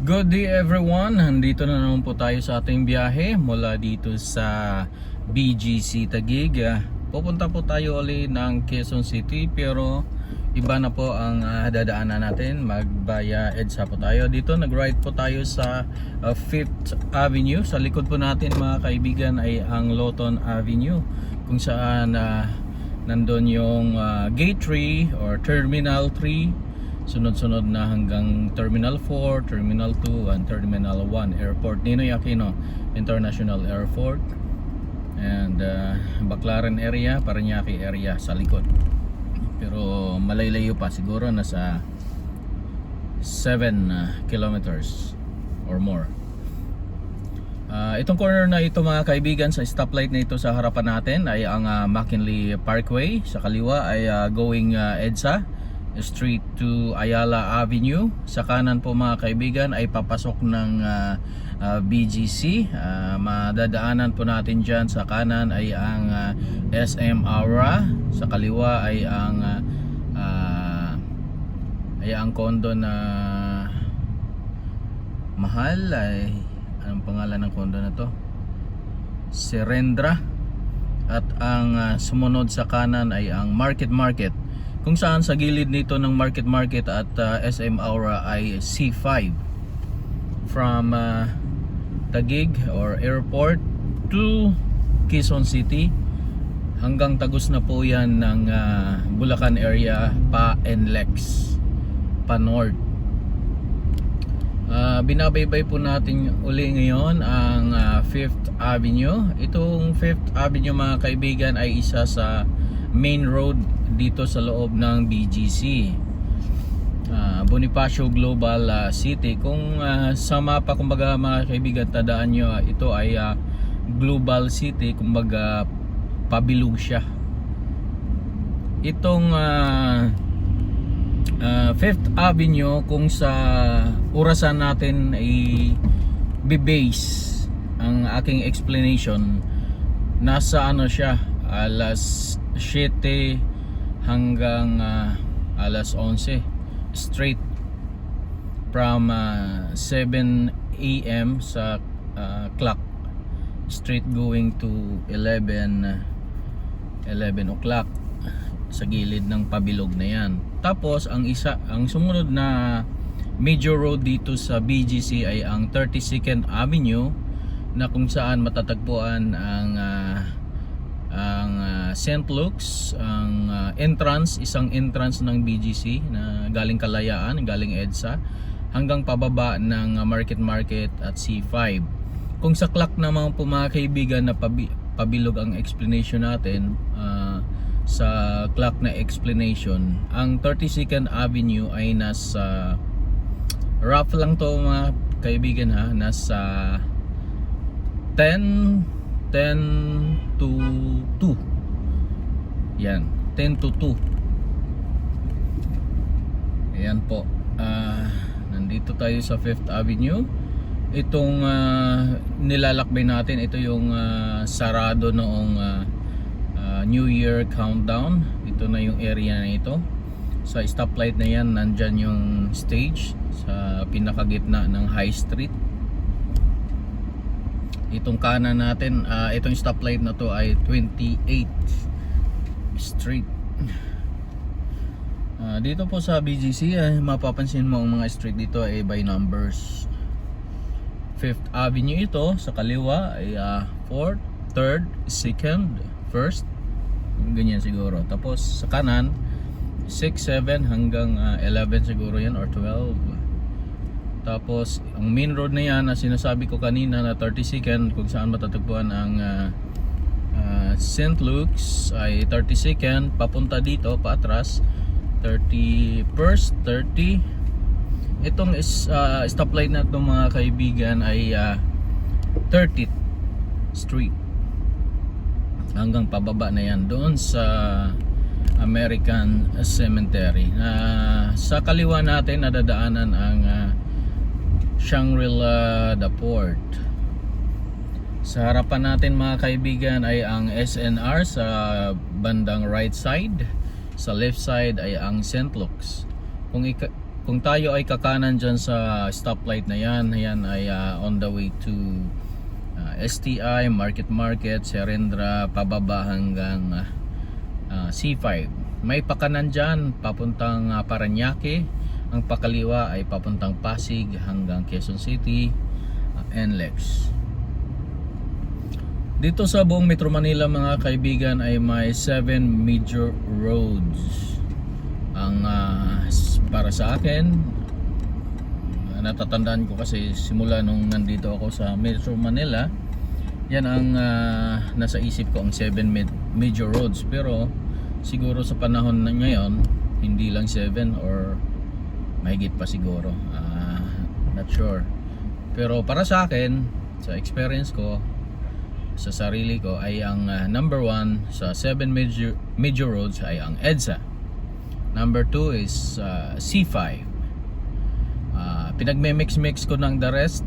Good day everyone, nandito na naman po tayo sa ating biyahe mula dito sa BGC Taguig. Pupunta po tayo ulit ng Quezon City pero iba na po ang dadaanan natin. Magbaya EDSA po tayo. Dito nag-ride po tayo sa 5th Avenue. Sa likod po natin mga kaibigan ay ang Lawton Avenue kung saan nandun yung Gate 3 or Terminal 3. Sunod-sunod na hanggang Terminal 4, Terminal 2, and Terminal 1 Airport Ninoy Aquino International Airport. And Baclaran area, Parañaque area sa likod. Pero malaylayo pa, siguro nasa 7 kilometers or more. Itong corner na ito mga kaibigan, sa stoplight na ito sa harapan natin ay ang McKinley Parkway. Sa kaliwa ay going EDSA Street to Ayala Avenue. Sa kanan po mga kaibigan ay papasok ng BGC. Madadaanan po natin dyan. Sa kanan ay ang SM Aura. Sa kaliwa ay ang condo na mahal. Anong pangalan ng condo na to? Serendra. At ang sumunod sa kanan ay ang Market, kung saan sa gilid nito ng Market at SM Aura ay C5 from Taguig or airport to Quezon City. Hanggang tagos na po yan ng Bulacan area pa NLEX pa North. Binabaybay po natin uli ngayon ang 5th Avenue. Itong 5th Avenue mga kaibigan ay isa sa main road dito sa loob ng BGC, Bonifacio Global City. Kung sa mapa kumbaga mga kaibigan, tandaan nyo ito ay Global City, kumbaga pabilog siya. Itong 5th Avenue, kung sa orasan natin ay bibase ang aking explanation, nasa ano siya, alas 7 hanggang alas 11 straight from 7 AM sa clock straight going to 11 o'clock sa gilid ng pabilog na yan. Tapos ang sumunod na major road dito sa BGC ay ang 32nd Avenue, na kung saan matatagpuan ang St. Luke's, ang isang entrance ng BGC na galing Kalayaan, galing EDSA, hanggang pababa ng Market at C5. Kung sa clock naman po mga kaibigan na pabilog ang explanation natin, sa clock na explanation, ang 32nd Avenue ay nasa, rough lang to mga kaibigan ha, nasa 10 to 2. Yan, 10 to 2. Ayan po. Nandito tayo sa 5th Avenue. Itong nilalakbay natin, ito yung sarado noong New Year countdown. Ito na yung area na ito. Sa stoplight na yan, nandyan yung stage sa pinakagitna ng High Street. Itong kanan natin, itong stoplight na to ay 28th Street. Dito po sa BGC mapapansin mo ang mga street dito ay by numbers. 5th Avenue ito, sa kaliwa ay 4th, 3rd, 2nd, 1st, ganyan siguro. Tapos sa kanan 6, 7 hanggang 11 siguro yan or 12. Tapos ang main road na yan na sinasabi ko kanina na 32nd, kung saan matatagpuan ang St. Luke's ay 32nd, papunta dito paatras 31st, 30. Itong stoplight na itong mga kaibigan ay 30th Street hanggang pababa na yan doon sa American Cemetery. Sa kaliwa natin nadadaanan ang Shangri-La The Port. Sa harapan natin mga kaibigan ay ang SNR sa bandang right side. Sa left side ay ang St. Luke's. Kung tayo ay kakanan dyan sa stoplight na yan, yan ay on the way to STI, Market, Serendra, pababa hanggang C5. May pakanan dyan papuntang Parañaque. Ang pakaliwa ay papuntang Pasig hanggang Quezon City, NLEX. Dito sa buong Metro Manila mga kaibigan ay may 7 major roads. Ang para sa akin, natatandaan ko kasi simula nung nandito ako sa Metro Manila, yan ang nasa isip ko, ang 7 major roads. Pero siguro sa panahon na ngayon, hindi lang 7 or mahigit pa siguro, not sure. Pero para sa akin, sa experience ko, sa sarili ko, ay ang number 1 sa 7 major roads ay ang EDSA. Number 2 is C5. Pinagme-mix ko ng the rest.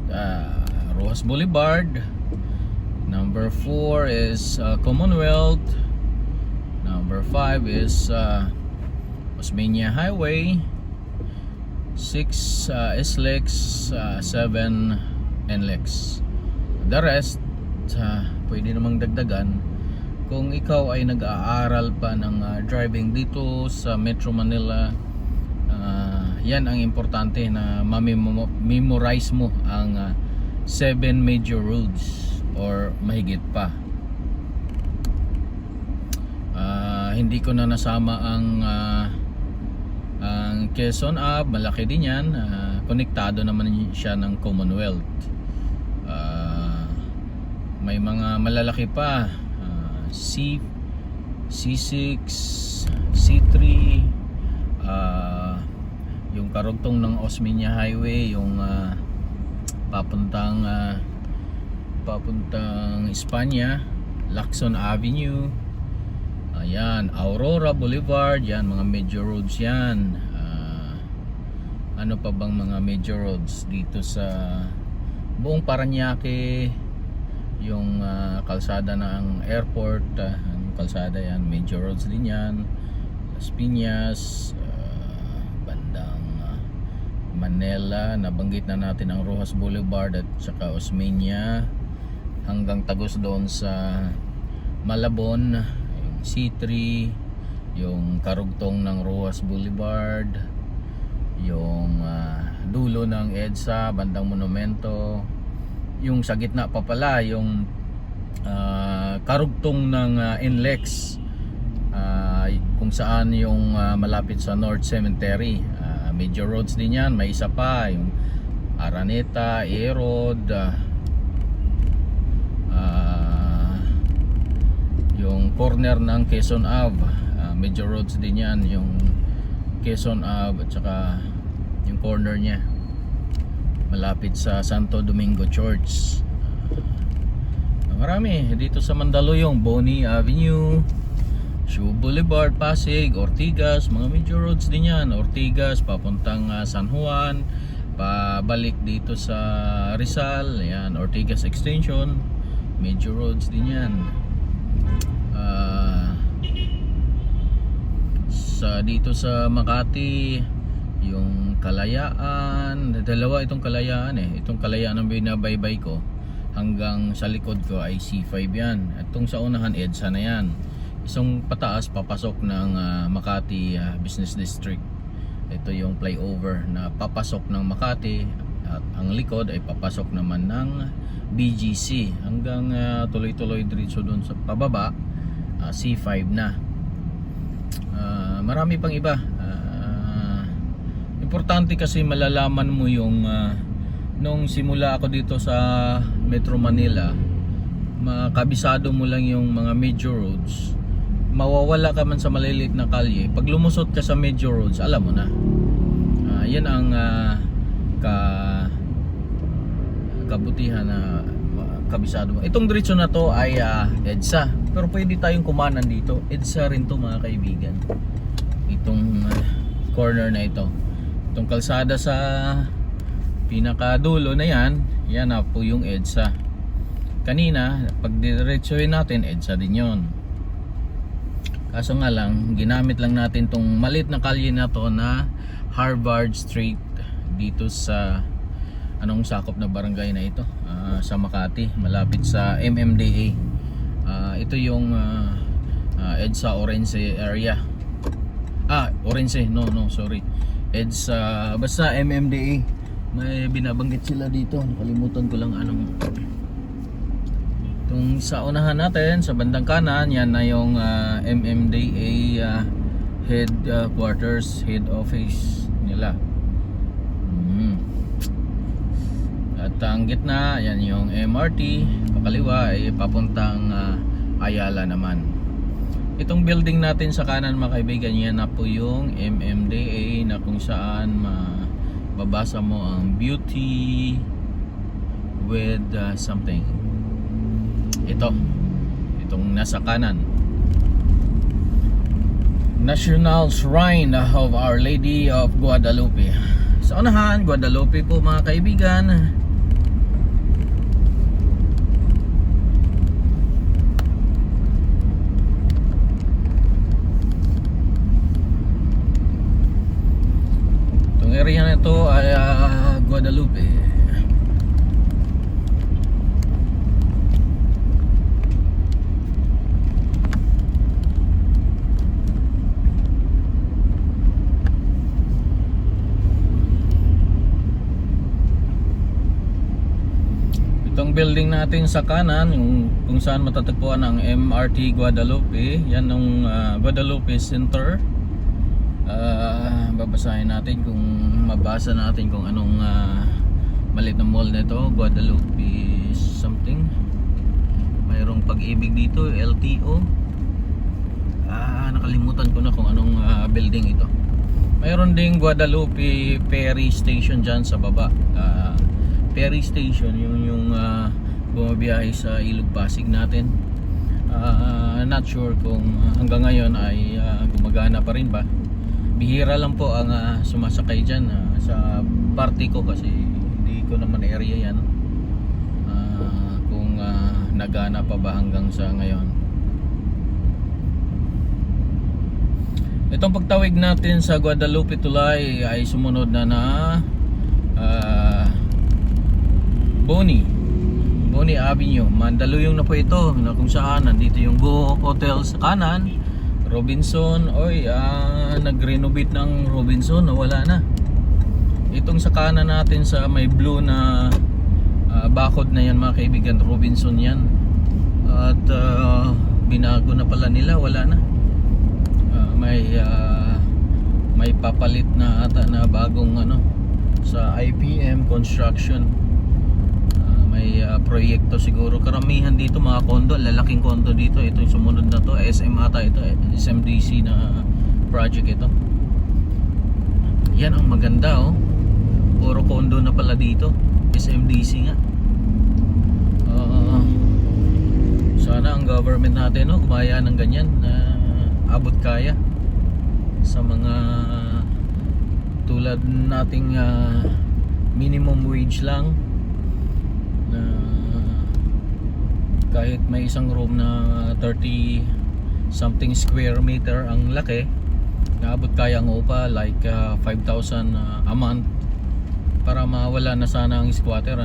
Rojas Boulevard. Number 4 is Commonwealth. Number 5 is Osmeña Highway. 6 SLEX, 7 NLEX. The rest pwede namang dagdagan kung ikaw ay nag-aaral pa ng driving dito sa Metro Manila. Yan ang importante, na memorize mo ang 7 major roads or mahigit pa. Hindi ko na nasama ang Quezon Ave, malaki din yan. Konektado naman siya ng Commonwealth. May mga malalaki pa, C6, C3, yung karugtong ng Osmeña Highway, yung papuntang Espanya, Lacson Avenue, ayan, Aurora Boulevard, yan mga major roads yan. Ano pa bang mga major roads dito sa buong Parañaque? Yung kalsada ng airport, kalsada yan, major roads din yan. Las Piñas, bandang Manila, nabanggit na natin ang Rojas Boulevard at saka Osmeña, hanggang tagos doon sa Malabon, yung C3, yung karugtong ng Rojas Boulevard, yung dulo ng EDSA, bandang Monumento, yung sa gitna pa pala yung karugtong ng NLEX, kung saan yung malapit sa North Cemetery. Major roads din yan. May isa pa, yung Araneta, Erod, yung corner ng Quezon Ave, major roads din yan, yung Quezon Ave at saka yung corner nya malapit sa Santo Domingo Church. Marami dito sa Mandaluyong, Boni Avenue, Shoe Boulevard, Pasig, Ortigas, mga major roads din yan. Ortigas papuntang San Juan, pabalik dito sa Rizal, yan, Ortigas Extension, major roads din yan. Sa dito sa Makati, yung Kalayaan, dalawa itong Kalayaan itong Kalayaan ang binabaybay ko, hanggang sa likod ko ay C5 yan. At itong sa unahan, EDSA na yan. Isang pataas, papasok ng Makati Business District. Ito yung flyover na papasok ng Makati, at ang likod ay papasok naman ng BGC hanggang tuloy-tuloy diretso doon sa pababa, C5 na. Marami pang iba. Importante kasi malalaman mo yung nung simula ako dito sa Metro Manila, makabisado mo lang yung mga major roads, mawawala ka man sa maliliit na kalye. Pag lumusot ka sa major roads, alam mo na. Yan ang kabutihan na kabisado mo. Itong diretso na to ay EDSA, pero pwede tayong kumanan dito. EDSA rin to mga kaibigan. Itong corner na ito, itong kalsada sa pinakadulo na yan, yan na po yung EDSA. Kanina pag diretsuhin natin, EDSA din yon. Kaso nga lang, ginamit lang natin tong maliit na kalye na to na Harvard Street dito sa anong sakop na barangay na ito, sa Makati, malapit sa MMDA. Ito yung EDSA Orense area. Orense, sorry. EDSA, basta MMDA. May binabanggit sila dito, nakalimutan ko lang anong. Itong sa unahan natin, sa bandang kanan, yan na yung MMDA headquarters, head office nila. At ang gitna, yan yung MRT. Pakaliwa ay papuntang Ayala naman. Itong building natin sa kanan, mga kaibigan, yan na po yung MMDA, na kung saan mababasa mo ang beauty with something. Itong nasa kanan, National Shrine of Our Lady of Guadalupe. Sa unahan, Guadalupe po, mga kaibigan. Itong area na ito ay Guadalupe. Itong building natin sa kanan, yung kung saan matatagpuan ang MRT Guadalupe, yan ang Guadalupe Center. Babasahin natin kung mabasa natin kung anong maliit na mall nito, Guadalupe something. Mayroong Pag-ibig dito, LTO. Nakalimutan ko na kung anong building ito. Mayroon ding Guadalupe Ferry Station dyan sa baba. Ferry Station, yung bumabiyahe sa Ilog Pasig natin. Not sure kung hanggang ngayon ay gumagana pa rin ba. Bihira lang po ang sumasakay dyan sa party ko, kasi hindi ko naman area yan. Kung nagana pa ba hanggang sa ngayon. Itong pagtawid natin sa Guadalupe Tulay ay sumunod na Boni Avenue. Mandaluyong na po ito, na kung saan nandito yung Go Hotel sa kanan, Robinson. Nag-renovate ng Robinson, nawala na. Itong sa kanan natin sa may blue na bakod na yan, mga kaibigan, Robinson yan. At binago na pala nila, wala na. May papalit na ata na bagong sa IPM Construction. May proyekto siguro, karamihan dito mga kondo, lalaking kondo dito. Ito yung sumunod na to, SM ata ito, SMDC na project ito. Yan ang maganda, puro kondo na pala dito, SMDC nga. Sana ang government natin gumaya ng ganyan, abot kaya sa mga tulad nating minimum wage lang, na kahit may isang room na 30 something square meter ang laki, naabot kaya ang upa like 5,000 a month, para mawala na sana ang squatter.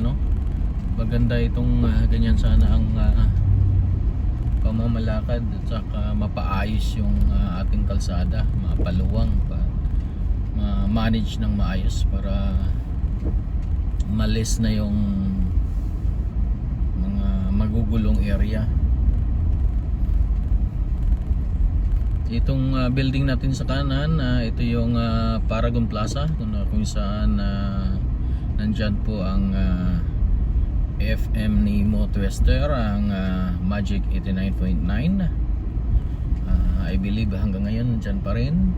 Maganda itong ganyan sana ang pamamalakad, at saka mapaayos yung ating kalsada, mapaluwang, ma-manage ng maayos para malis na yung mga magugulong area. Itong building natin sa kanan, ito yung Paragon Plaza, kung saan nandyan po ang FM ni Mo Twister, ang Magic 89.9. I believe hanggang ngayon nandyan pa rin.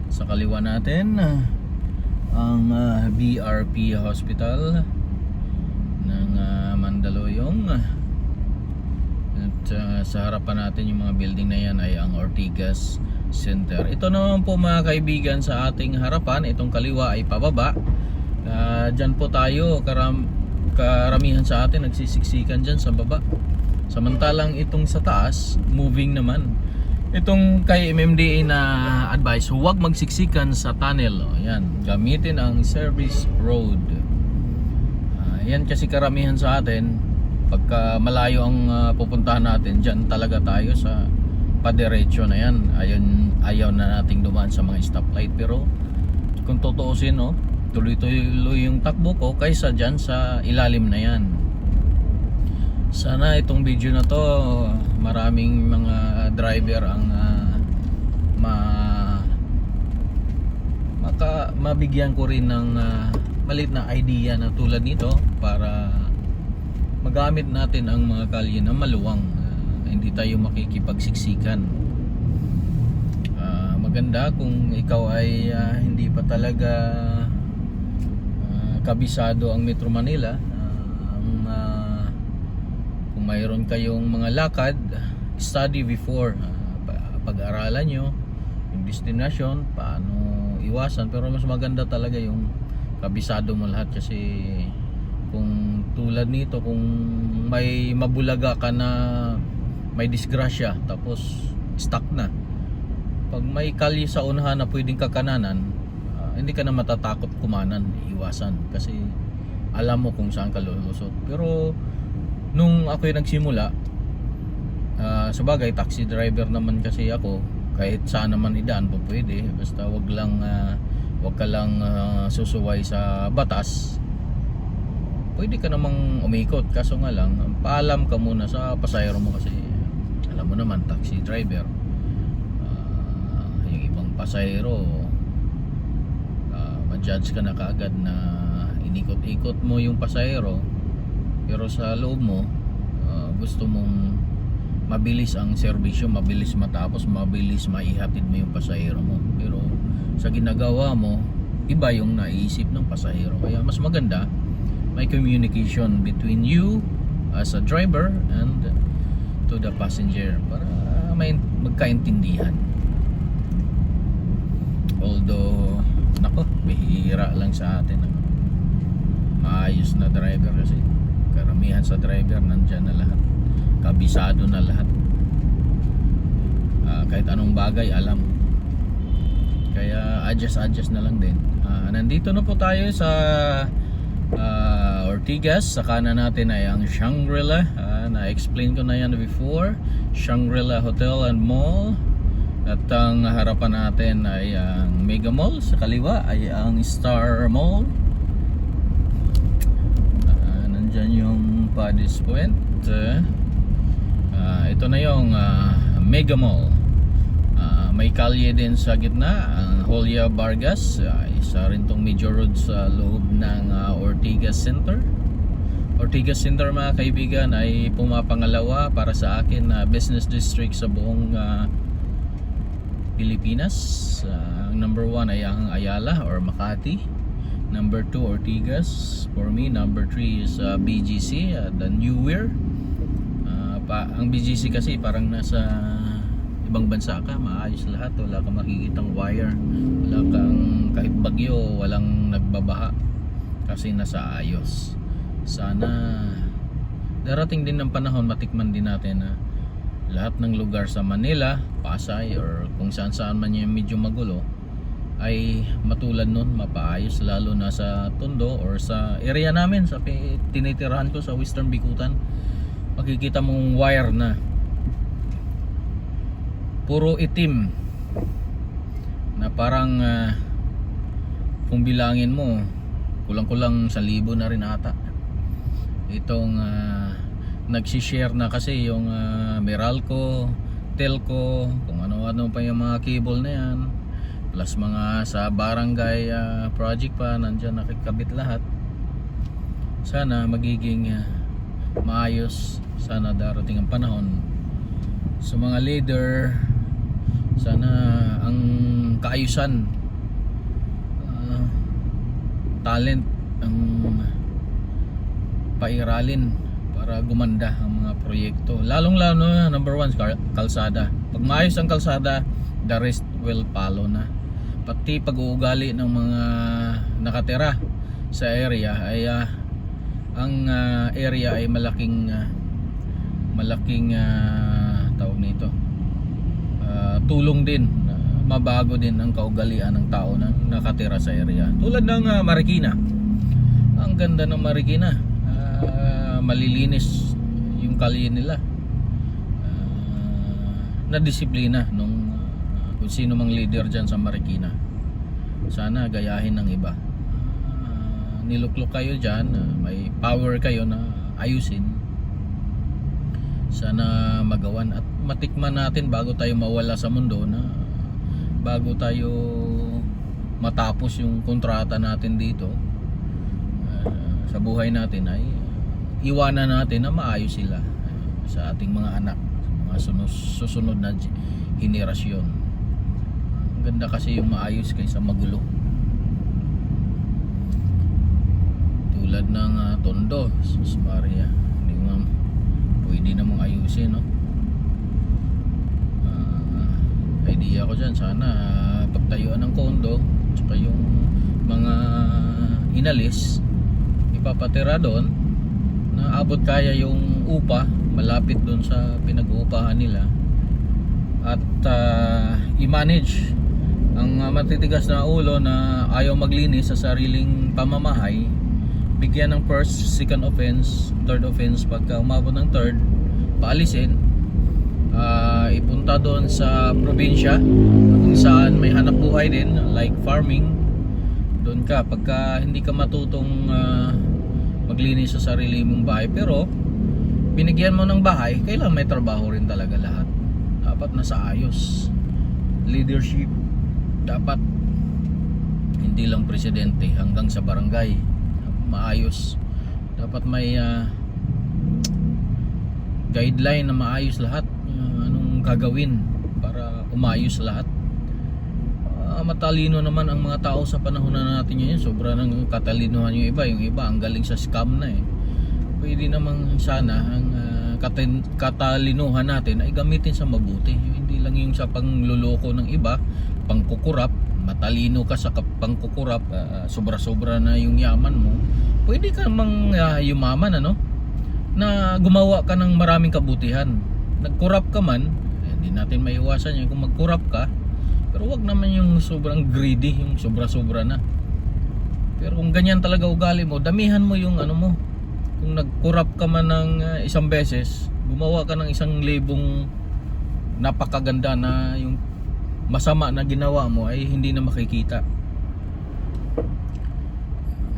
Sa kaliwa natin, ang BRP Hospital ng Mandaluyong. At sa harapan natin yung mga building na yan ay ang Ortigas Center. Ito naman po, mga kaibigan, sa ating harapan, itong kaliwa ay pababa. Dyan po tayo, karamihan sa atin nagsisiksikan dyan sa baba. Samantalang itong sa taas, moving naman. Itong kay MMDA na advice, huwag magsiksikan sa tunnel. Yan, gamitin ang service road. Yan kasi karamihan sa atin, pagka malayo ang pupuntahan natin, dyan talaga tayo sa padiretso na yan. Ayaw na nating dumaan sa mga stoplight. Pero kung tutuusin, no, tuloy-tuloy yung takbo ko kaysa dyan sa ilalim na yan. Sana itong video na to, maraming mga driver ang mabigyan ko rin ng malit na idea na tulad nito para magamit natin ang mga kalye na maluwang, hindi tayo makikipagsiksikan. Maganda kung ikaw ay hindi pa talaga kabisado ang Metro Manila, kung mayroon kayong mga lakad, study before, pag-aralan nyo yung destination, paano iwasan. Pero mas maganda talaga yung kabisado mo lahat, kasi kung tulad nito, kung may mabulaga ka na may disgrasya tapos stuck na, pag may kalye sa unahan na pwedeng kakananan, hindi ka na matatakot kumanan, iwasan, kasi alam mo kung saan ka lulusot. Pero nung ako'y nagsimula, sabagay taxi driver naman kasi ako, kahit saan naman idaan po pwede, basta wag ka lang susuway sa batas, pwede ka namang umikot. Kaso nga lang, paalam ka muna sa pasahero mo, kasi alam mo naman taxi driver, yung ibang pasahero, ma-judge ka na kaagad na inikot-ikot mo yung pasahero, pero sa loob mo gusto mong mabilis ang serbisyo, mabilis matapos, mabilis maihatid mo yung pasahero mo. Pero sa ginagawa mo, iba yung naiisip ng pasahero. Kaya mas maganda may communication between you as a driver and to the passenger para may magkaintindihan. Although nako, bihira lang sa atin ang maayos na driver, kasi karamihan sa driver nandyan na lahat, kabisado na lahat, kahit anong bagay alam. Kaya adjust na lang din. Nandito na po tayo sa Ortigas. Sa kanan natin ay ang Shangri-La. Na-explain ko na yan before, Shangri-La Hotel and Mall. At ang harapan natin ay ang Mega Mall. Sa kaliwa ay ang Star Mall. Nandyan yung Paddy's Point. Ito na yung Mega Mall. May kalye din sa gitna, ang Julia Vargas. Isa rin tong major road sa loob ng Ortigas Center. Ortigas Center, mga kaibigan, ay pumapangalawa para sa akin na business district sa buong Pilipinas. Ang number 1 ay ang Ayala or Makati. Number 2, Ortigas. For me, number 3 is BGC, the Newer. Ang BGC kasi parang nasa ibang bansa ka, maayos lahat, wala kang makikitang wire, wala kang, kahit bagyo, walang nagbabaha, kasi nasa ayos. Sana darating din ng panahon, matikman din natin na lahat ng lugar sa Manila, Pasay, or kung saan saan man yung medyo magulo, ay matulad nun, mapaayos, lalo na sa Tondo or sa area namin, sa tinitirahan ko sa Western Bikutan. Makikita mong wire na puro itim na parang kung bilangin mo, kulang-kulang 1,000 na rin ata itong nagsishare na, kasi yung Meralco, Telco, kung ano-ano pa yung mga cable na yan, plus mga sa barangay project pa, nandyan nakikabit lahat. Sana magiging maayos, sana darating ang panahon sa mga leader, sana ang kaayusan, talent ang pairalin para gumanda ang mga proyekto, lalong-lalo na number 1, kalsada. Pag maayos ang kalsada, the rest will follow na. Pati pag-uugali ng mga nakatira sa area ay ang area ay malaking tawag nito, tulong din na mabago din ang kaugalian ng tao na nakatira sa area. Tulad ng Marikina. Ang ganda ng Marikina. Malilinis yung kalye nila. Na disiplina nung kung sino mang leader dyan sa Marikina. Sana gayahin ng iba. Niluklok kayo dyan, may power kayo na ayusin. Sana magawan at matikman natin bago tayo mawala sa mundo, na bago tayo matapos yung kontrata natin dito sa buhay natin, ay iwanan natin na maayos sila sa ating mga anak, sa mga susunod na henerasyon. Ang ganda kasi yung maayos kaysa magulo. Tulad ng Tondo, sus Maria, hindi mo pwede namang ayusin, no? Idea ko dyan, sana pagtayuan ng kondo, tsaka yung mga inalis ipapatira doon, na abot kaya yung upa malapit doon sa pinag-uupahan nila, at i-manage ang matitigas na ulo na ayaw maglinis sa sariling pamamahay. Bigyan ng first, second offense, third offense. Pagka umabot ng third, paalisin, ipunta doon sa probinsya kung saan may hanap buhay din, like farming. Doon ka, pagka hindi ka matutong maglinis sa sarili mong bahay, pero binigyan mo ng bahay, kailangan may trabaho rin talaga lahat. Dapat nasa ayos. Leadership dapat hindi lang presidente, hanggang sa barangay maayos. Dapat may guideline na maayos lahat, anong gagawin para umayos lahat. Matalino naman ang mga tao sa panahon na natin ngayon. Sobra ng katalinuhan yung iba. Yung iba ang galing sa scam na eh. Pwede namang sana ang katalinuhan natin ay gamitin sa mabuti. Hindi lang yung sa pangluloko ng iba, pangkukurap. Matalino ka sa pangkukurap, sobra-sobra na yung yaman mo. Pwede ka mang yumaman, ano, na gumawa ka ng maraming kabutihan. Nagkurap ka man, hindi natin maiwasan yan kung magkurap ka. Pero wag naman yung sobrang greedy, yung sobra-sobra na. Pero kung ganyan talaga ugali mo, damihan mo yung ano mo. Kung nagkurap ka man ng isang beses, gumawa ka ng 1,000 napakaganda na yung masama na ginawa mo ay hindi na makikita.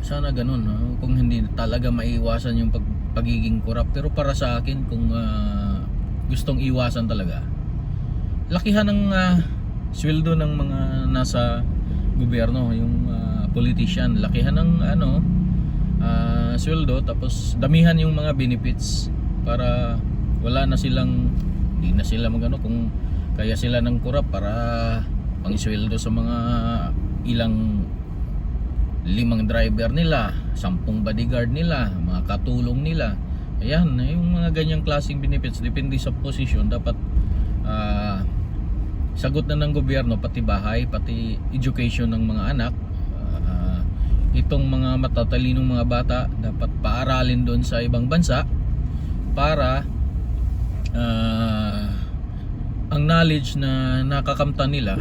Sana ganun, no? Kung hindi talaga maiwasan yung pagiging kurap. Pero para sa akin, kung gustong iwasan talaga, lakihan ng sweldo ng mga nasa gobyerno, yung politician, lakihan ng sweldo, tapos damihan yung mga benefits para wala na silang, hindi na sila magano, kung kaya sila ng kurap para pang sweldo sa mga ilang 5 driver nila, 10 bodyguard nila, mga katulong nila. Ayan, yung mga ganyang klaseng benefits, depende sa posisyon, dapat sagot na ng gobyerno, pati bahay, pati education ng mga anak. Itong mga matatalinong mga bata dapat paaralin doon sa ibang bansa para ang knowledge na nakakamtan nila,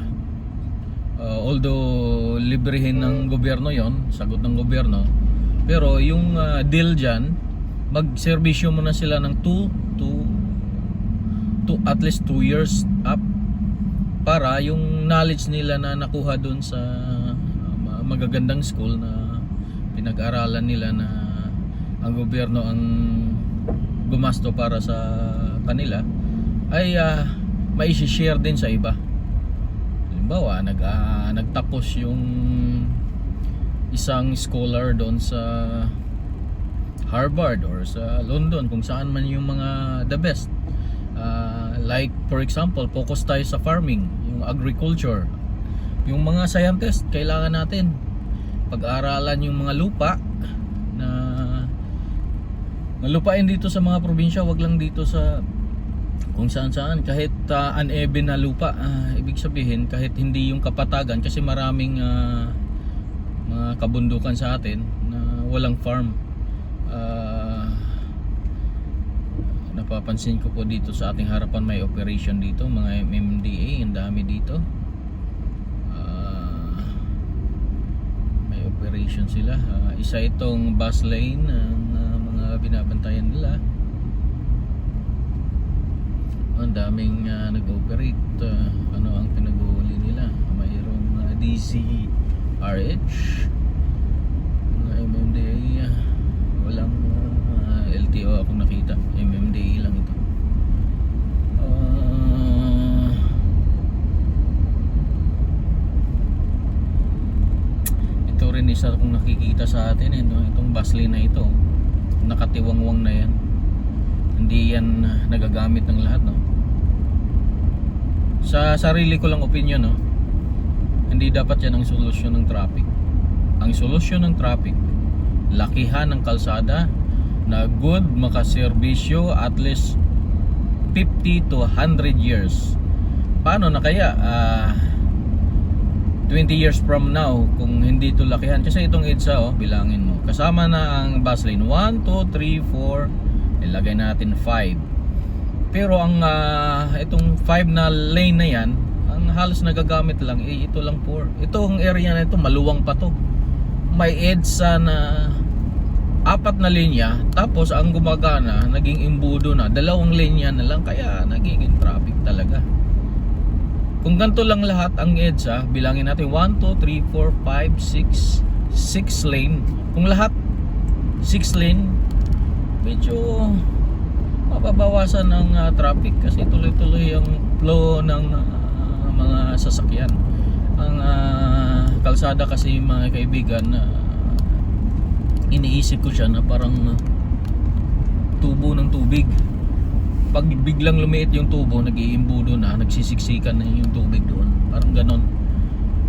although librehin ng gobyerno yon, sagot ng gobyerno, pero yung deal dyan, magserbisyo muna sila ng 2 at least 2 years up, para yung knowledge nila na nakuha dun sa magagandang school na pinag-aralan nila, na ang gobyerno ang gumasto para sa kanila, ay mai-share din sa iba. Halimbawa, nagtapos yung isang scholar doon sa Harvard or sa London, kung saan man yung mga the best. Like for example, focus tayo sa farming, yung agriculture. Yung mga scientist, kailangan natin pag-aralan yung mga lupa na lupain dito sa mga probinsya, wag lang dito sa kung saan-saan, kahit uneven na lupa. Ibig sabihin, kahit hindi yung kapatagan, kasi maraming mga kabundukan sa atin na walang farm. napapansin ko po dito sa ating harapan may operation dito, mga MMDA, ang dami dito. May operation sila. Isa itong bus lane ang mga binabantayan nila. Ang daming nag-operate. Ano ang pinag-uuli nila? Mayroong DCRH, mga MMDA. Walang LTO akong nakita. MMDA lang ito. Ito rin isa akong nakikita sa atin, itong bus lane na ito. Nakatiwangwang na yan. Hindi yan nagagamit ng lahat, no? Sa sarili ko lang opinion, no? Hindi dapat yan ang solusyon ng traffic. Ang solusyon ng traffic, lakihan ng kalsada na good makaserbisyo at least 50 to 100 years. Paano na kaya 20 years from now kung hindi ito lakihan? Kasi itong EDSA, bilangin mo, kasama na ang bus lane 1, 2, 3, 4, ilagay natin 5. Pero ang itong 5 na lane na yan, ang halos nagagamit lang ito lang 4. Itong area na ito maluwang pa to. May EDSA na 4 na linya, tapos ang gumagana naging imbudo na 2 linya na lang, kaya nagiging traffic talaga. Kung ganito lang lahat ang EDSA, bilangin natin 1, 2, 3, 4, 5, 6 lane. Kung lahat 6 lane, medyo mababawasan ng traffic kasi tuloy-tuloy ang flow ng mga sasakyan. Ang kalsada kasi, mga kaibigan, iniisip ko siya na parang tubo ng tubig. Pag biglang lumiit yung tubo, nag-iimbudo na, nagsisiksikan na yung tubig doon, parang ganon.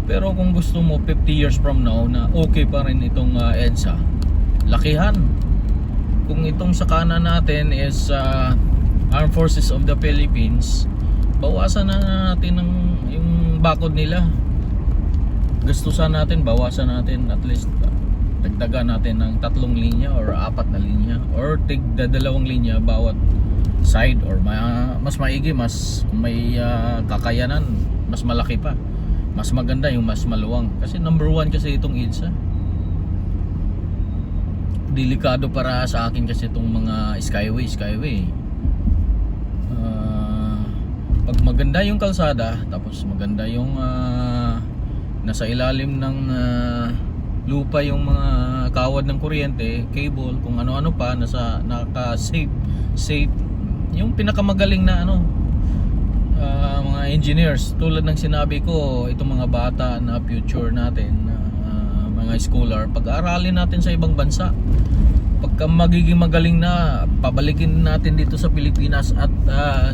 Pero kung gusto mo 50 years from now na okay pa rin itong EDSA, lakihan. Kung itong sa kanan natin is Armed Forces of the Philippines, bawasan na natin yung bakod nila. Gastusan natin, bawasan natin at least, dagdagan natin ng 3 linya or 4 na linya or tigda 2 linya bawat side, or mas maigi, mas may kakayanan, mas malaki pa, mas maganda yung mas maluwang. Kasi number 1 kasi itong EDSA. Delikado para sa akin kasi itong mga skyway. Pag maganda yung kalsada, tapos maganda yung nasa ilalim ng lupa yung mga kawad ng kuryente, cable, kung ano-ano pa, naka-safe yung pinakamagaling na mga engineers, tulad ng sinabi ko, itong mga bata na future natin, mga scholar, pag-aaralin natin sa ibang bansa. Pagka magiging magaling na, pabalikin natin dito sa Pilipinas at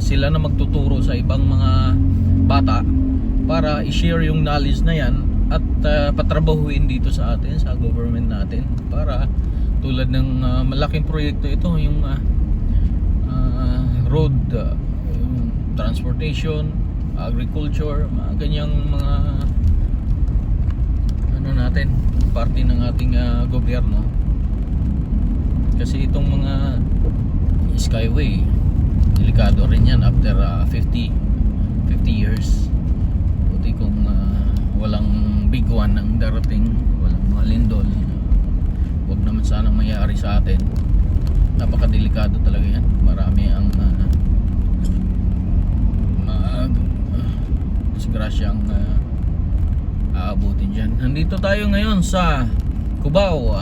sila na magtuturo sa ibang mga bata para i-share yung knowledge na yan at patrabahuin dito sa atin, sa government natin, para tulad ng malaking proyekto ito, yung road, yung transportation, agriculture, mga ganyang mga natin, parte ng ating gobyerno. Kasi itong mga skyway, delikado rin yan after 50 years. Buti kung walang big one ang darating, walang mga lindol, huwag naman sanang mayari sa atin. Napakadelikado talaga yan. Marami ang disgrasyang aabutin dyan. Nandito tayo ngayon sa Cubao,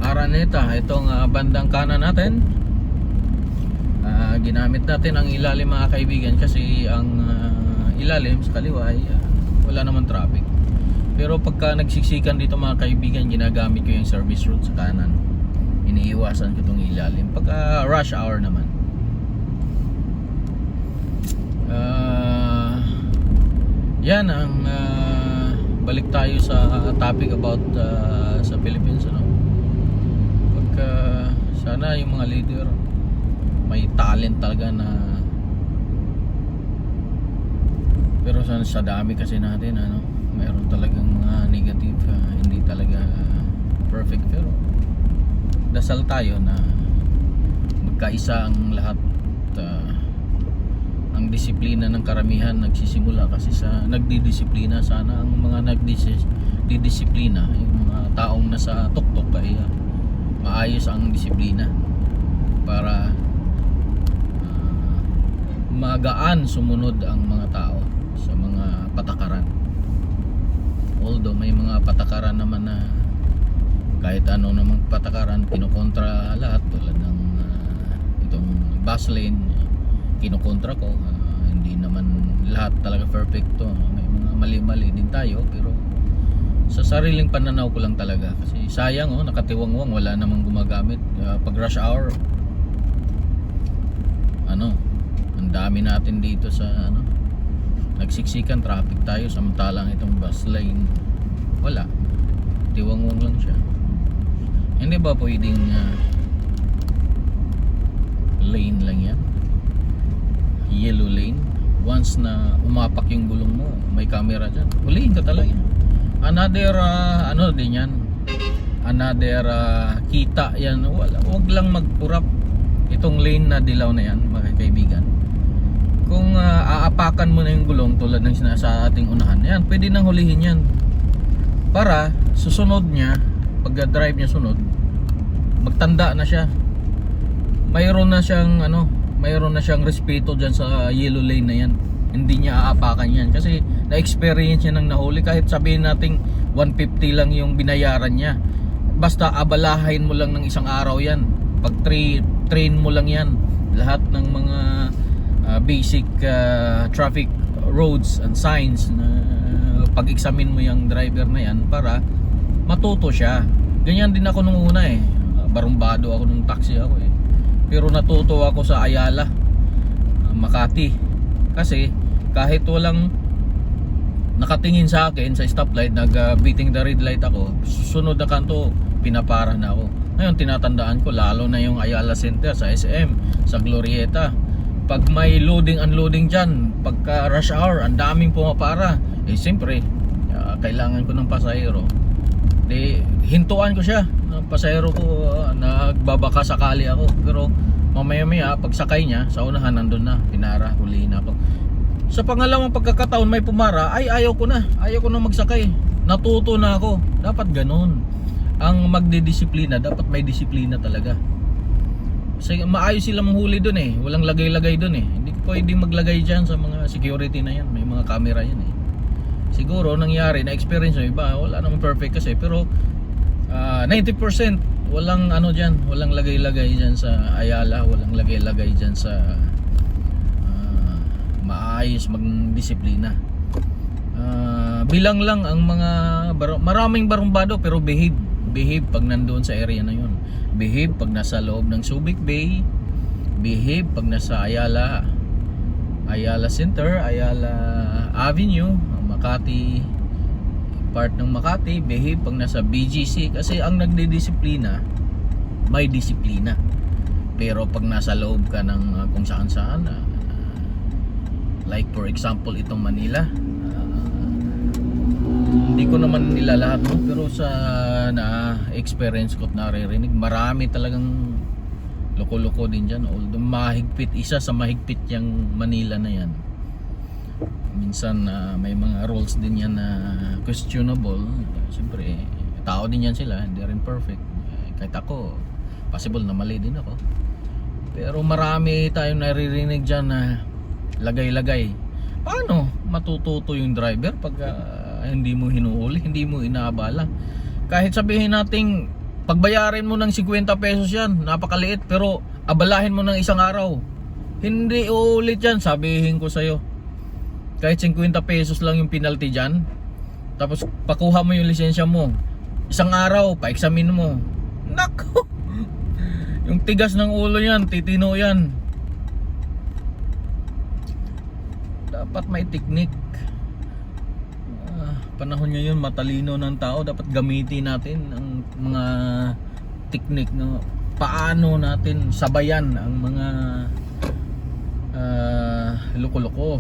Araneta. Itong bandang kanan natin, ginamit natin ang ilalim, mga kaibigan, kasi ang ilalim sa kaliwa ay wala naman traffic. Pero pagka nagsiksikan dito, mga kaibigan, ginagamit ko yung service road sa kanan. Iniiwasan ko itong ilalim pagka rush hour naman. Yan ang balik tayo sa topic about sa Philippines, pagka sana yung mga leader may talent talaga na, pero sa dami kasi natin, mayroon talagang mga negative, hindi talaga perfect. Pero dasal tayo na magkaisa ang lahat. uh, ang disiplina ng karamihan nagsisimula kasi sa nagdidisiplina. Sana ang mga nagdidisiplina, yung mga taong nasa tuktok ay maayos ang disiplina para magaan sumunod ang mga tao sa mga patakaran. Although may mga patakaran naman na kahit ano namang patakaran kinukontra lahat, tulad ng itong bus lane, kinukontra ko. Hindi naman lahat talaga perfecto, may mga mali-mali din tayo, pero sa sariling pananaw ko lang talaga kasi sayang, nakatiwangwang, wala namang gumagamit. Pag rush hour, ang dami natin dito sa nagsiksikan, traffic tayo, samantalang itong bus lane wala, tiwangwang lang siya. Hindi ba pwedeng lane lang yan, yellow lane? Once na umapak yung gulong mo, may camera dyan, huliin ka talaga. Another din yan, another kita yan. Wag lang magpurap itong lane na dilaw na yan, mga kaibigan. Kung aapakan mo na yung gulong tulad ng sa ating unahan, yan, pwede nang hulihin yan para susunod niya, pag drive niya sunod, magtanda na siya, mayroon na siyang respeto dyan sa yellow lane na yan. Hindi niya aapakan yan kasi na-experience niya nang nahuli. Kahit sabihin nating 150 lang yung binayaran niya, basta abalahin mo lang ng isang araw yan. Pag train mo lang yan, lahat ng mga basic traffic roads and signs na pag-examine mo yung driver na yan para matuto siya. Ganyan din ako nung una barumbado ako nung taxi ako pero natuto ako sa Ayala, Makati, kasi kahit walang nakatingin sa akin sa stoplight, beating the red light ako, susunod na kanto pinapara na ako. Ngayon tinatandaan ko, lalo na yung Ayala Center sa SM, sa Glorieta, pag may loading unloading dyan, pagka rush hour, ang daming pumapara. Siyempre kailangan ko ng pasahero, hintuan ko siya. Ang pasahero ko nagbabaka sakali ako, pero mamaya pag sakay niya sa unahan, nandun na, pinara, huliin ako. Sa pangalawang pagkakataon may pumara, ayaw ko na magsakay, natuto na ako. Dapat ganun ang magdidisiplina, dapat may disiplina talaga. Kasi maayos silang manghuli dun walang lagay-lagay dun hindi pwedeng maglagay dyan sa mga security na yan, may mga camera yan Siguro nangyari na experience ng iba, wala namang perfect kasi, pero 90% walang dyan, walang lagay-lagay dyan sa Ayala, walang lagay-lagay dyan sa maayos magdisiplina. Bilang lang ang mga maraming barumbado, pero behave pag nandoon sa area na yun, behave pag nasa loob ng Subic Bay, behave pag nasa Ayala Center, Ayala Avenue, Makati, part ng Makati, behave pag nasa BGC. Kasi ang nagdidisiplina may disiplina, pero pag nasa loob ka ng kung saan like for example itong Manila, hindi ko naman nila lahat pero sa na-experience ko at naririnig, marami talagang loko-loko din dyan. Although mahigpit, isa sa mahigpit yung Manila na yan, minsan may mga rules din yan na questionable. Siyempre tao din yan sila, hindi rin perfect. Kahit ako, possible na mali din ako, pero marami tayong naririnig dyan na lagay-lagay. Paano matututo yung driver pag hindi mo hinuhuli, hindi mo inaabala? Kahit sabihin nating pagbayarin mo ng 50 pesos yan, napakaliit, pero abalahin mo ng isang araw, hindi uulit yan. Sabihin ko sa'yo, kahit 50 pesos lang yung penalty dyan, tapos pakuha mo yung lisensya mo, isang araw, pa-examine mo, nako, yung tigas ng ulo yan, titino yan. Dapat may teknik. Panahon ngayon, matalino ng tao, dapat gamitin natin ang mga teknik na paano natin sabayan ang mga loko-loko,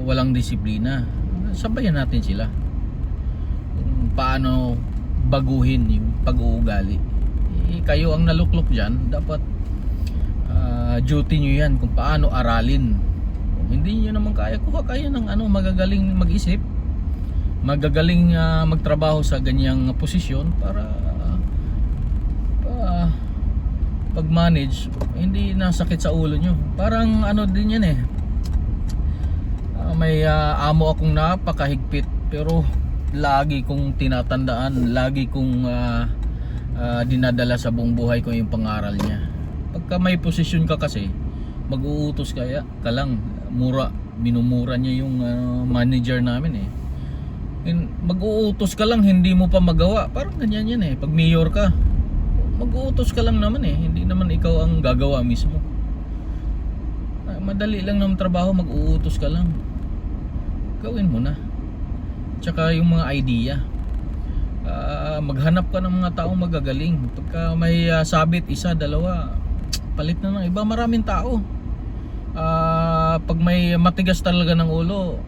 walang disiplina. Sabayan natin sila kung paano baguhin yung pag-uugali. Kayo ang naluklok dyan, dapat duty nyo yan kung paano aralin. Kung hindi nyo naman kaya, kuha kayo ng magagaling mag-isip, magagaling magtrabaho sa ganyang posisyon para pag-manage, hindi nasakit sa ulo nyo. Parang din yan may amo akong napakahigpit, pero lagi kong tinatandaan, lagi kong dinadala sa buong buhay ko yung pangaral niya. Pagka may posisyon ka kasi, mag-uutos ka lang, minumura niya yung manager namin mag-uutos ka lang, hindi mo pa magawa. Parang ganyan yan pag mayor ka, mag-uutos ka lang naman hindi naman ikaw ang gagawa mismo. Madali lang ng trabaho, mag-uutos ka lang, gawin mo na. Tsaka yung mga idea, maghanap ka ng mga taong magagaling. Pagka may sabit, isa, dalawa, palit na ng iba. Maraming tao, pag may matigas talaga ng ulo,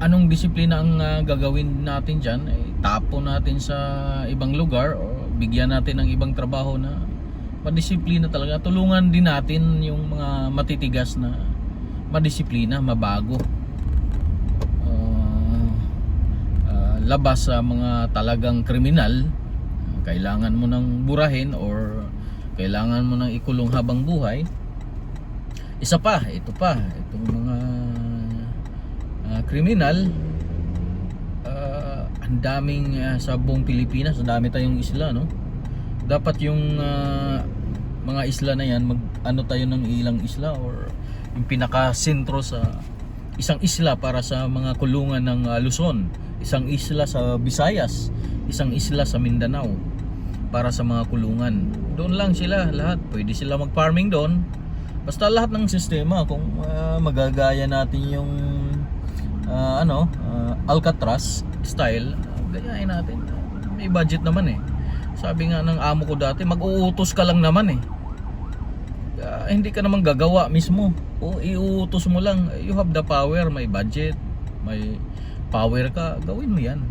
anong disiplina ang gagawin natin dyan? Tapo natin sa ibang lugar o bigyan natin ng ibang trabaho na madisiplina talaga. Tulungan din natin yung mga matitigas na madisiplina, mabago, labas sa mga talagang kriminal. Kailangan mo ng burahin or kailangan mo ng ikulong habang buhay. Ito pa, itong mga kriminal, ang daming sa buong Pilipinas, ang dami tayong isla, no? Dapat yung mga isla na yan, tayo ng ilang isla or yung pinaka-sentro sa isang isla para sa mga kulungan ng Luzon, isang isla sa Visayas, isang isla sa Mindanao para sa mga kulungan. Doon lang sila lahat, pwede sila mag-farming doon. Basta lahat ng sistema, kung magagaya natin yung Alcatraz style, gayahin natin. May budget naman Sabi nga ng amo ko dati, mag-uutos ka lang naman hindi ka naman gagawa mismo. O iuutos mo lang. You have the power, may budget, may power ka, gawin mo yan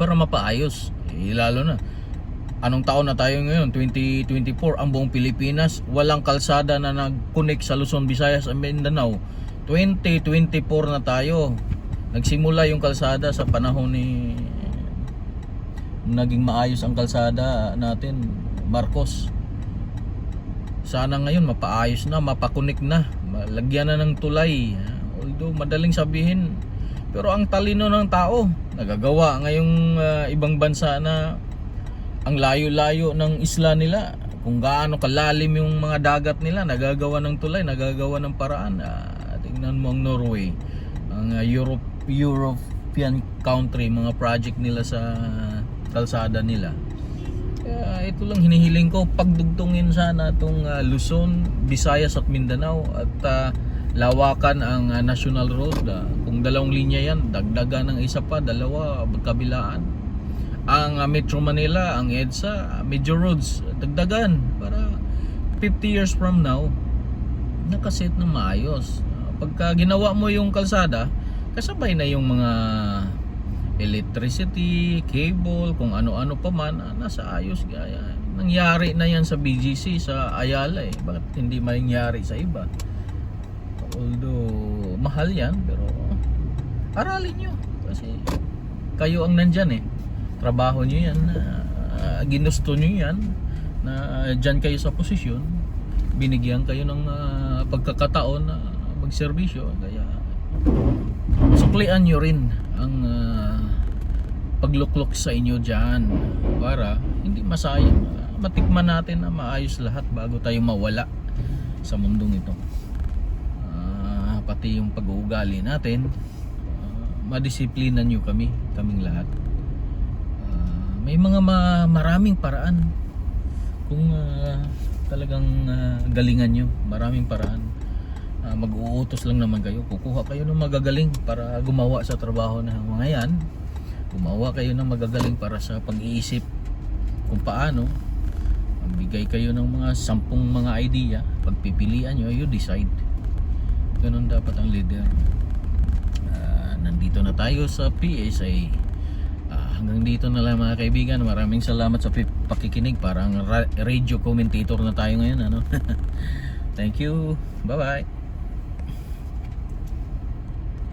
para mapaayos. Lalo na, anong taon na tayo ngayon? 2024. Ang buong Pilipinas, walang kalsada na nag-connect sa Luzon, Visayas at Mindanao. 2024 na tayo. Nagsimula yung kalsada sa panahon ni naging maayos ang kalsada natin, Marcos. Sana ngayon mapaayos na, mapakunik na, lagyan na ng tulay. Although madaling sabihin, pero ang talino ng tao, nagagawa ngayong ibang bansa na ang layo-layo ng isla nila, kung gaano kalalim yung mga dagat nila, nagagawa ng tulay, nagagawa ng paraan. Tingnan mo ang Norway, ang European country, mga project nila sa kalsada nila. Ito lang hinihiling ko, pagdugtungin sana itong Luzon, Visayas at Mindanao at lawakan ang national road. Kung dalawang linya yan, dagdagan ng isa pa, dalawa magkabilaan. Ang Metro Manila, ang EDSA, major roads, dagdagan para 50 years from now nakaset na maayos. Pagka ginawa mo yung kalsada, kasabay na yung mga electricity, cable, kung ano-ano pa man, nasa ayos. Gaya nangyari na yan sa BGC sa Ayala bakit hindi mangyari sa iba? Although mahal yan, pero aralin nyo kasi kayo ang nandyan trabaho nyo yan, ginusto nyo yan na dyan kayo sa posisyon, binigyan kayo ng pagkakataon na magserbisyo, kaya suklian nyo rin ang pagluklok sa inyo dyan para hindi masayang, matikman natin na maayos lahat bago tayo mawala sa mundong ito. Pati yung pag-uugali natin, madisiplina nyo kaming lahat. May mga maraming paraan kung talagang galingan nyo, maraming paraan. Mag-uutos lang naman kayo, kukuha kayo ng magagaling para gumawa sa trabaho na mga yan. Gumawa kayo ng magagaling para sa pag-iisip kung paano. Magbigay kayo ng mga 10 mga idea, pagpipilian nyo, you decide. Ganun dapat ang leader. Nandito na tayo sa PSA. Hanggang dito na lang mga kaibigan. Maraming salamat sa pakikinig. Parang radio commentator na tayo ngayon, ano. Thank you. Bye bye.